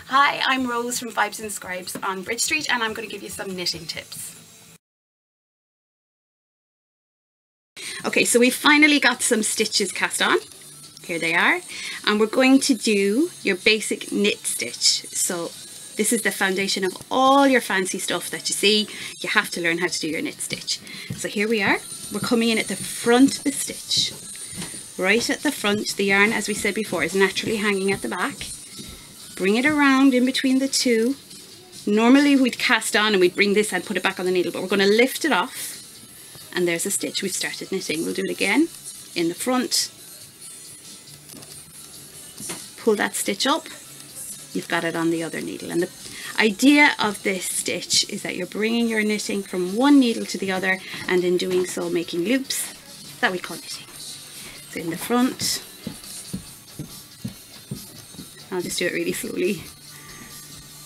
Hi, I'm Rose from Vibes and Scribes on Bridge Street, and I'm going to give you some knitting tips. Okay, so we finally got some stitches cast on. Here they are, and we're going to do your basic knit stitch. So this is the foundation of all your fancy stuff that you see. You have to learn how to do your knit stitch. So here we are. We're coming in at the front of the stitch. Right at the front, the yarn, as we said before, is naturally hanging at the back. Bring it around in between the two. Normally we'd cast on and we'd bring this and put it back on the needle, but we're going to lift it off. And there's a stitch we've started knitting. We'll do it again in the front. Pull that stitch up. You've got it on the other needle. And the idea of this stitch is that you're bringing your knitting from one needle to the other, and in doing so making loops that we call knitting. So in the front, I'll just do it really slowly.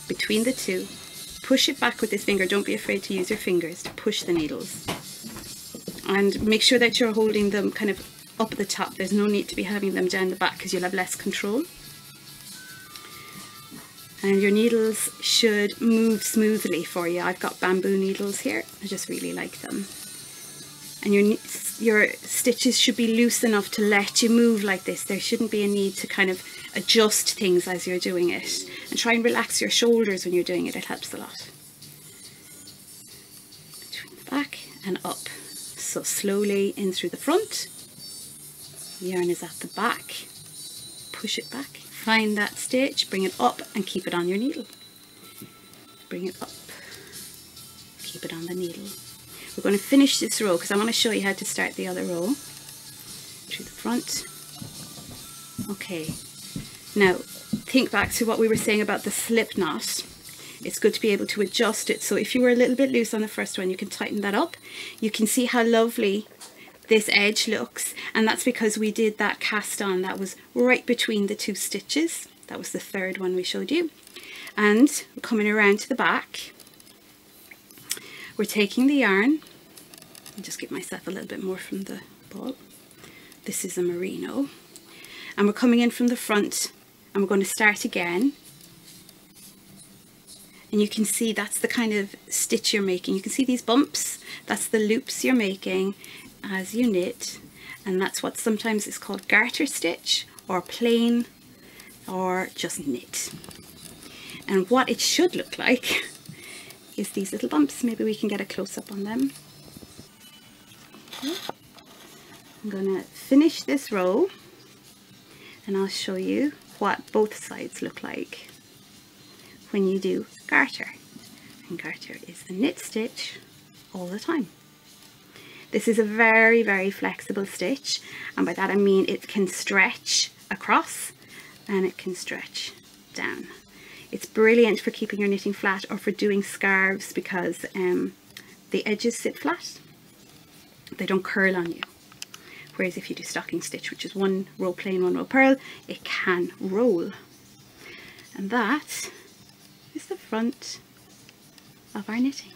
Between the two, push it back with this finger. Don't be afraid to use your fingers to push the needles. And make sure that you're holding them kind of up at the top. There's no need to be having them down the back because you'll have less control. And your needles should move smoothly for you. I've got bamboo needles here. I just really like them. And your stitches should be loose enough to let you move like this. There shouldn't be a need to kind of adjust things as you're doing it. And try and relax your shoulders when you're doing it. It helps a lot. Between the back and up. So slowly in through the front. Yarn is at the back. Push it back. Find that stitch, bring it up and keep it on your needle. Bring it up. Keep it on the needle. We're going to finish this row because I want to show you how to start the other row. Through the front. Okay. Now, think back to what we were saying about the slip knot. It's good to be able to adjust it. So if you were a little bit loose on the first one, you can tighten that up. You can see how lovely this edge looks, and that's because we did that cast on that was right between the two stitches. That was the third one we showed you. And we're coming around to the back. We're taking the yarn. I'll just give myself a little bit more from the ball. This is a merino. And we're coming in from the front, and we're going to start again. And you can see that's the kind of stitch you're making. You can see these bumps. That's the loops you're making as you knit, and that's what sometimes is called garter stitch or plain or just knit. And what it should look like is these little bumps. Maybe we can get a close-up on them. Okay. I'm gonna finish this row and I'll show you what both sides look like when you do garter. And garter is a knit stitch all the time. This is a very, very flexible stitch, and by that I mean it can stretch across and it can stretch down. It's brilliant for keeping your knitting flat or for doing scarves because the edges sit flat. They don't curl on you. Whereas if you do stocking stitch, which is one row plain, one row purl, it can roll. And that is the front of our knitting.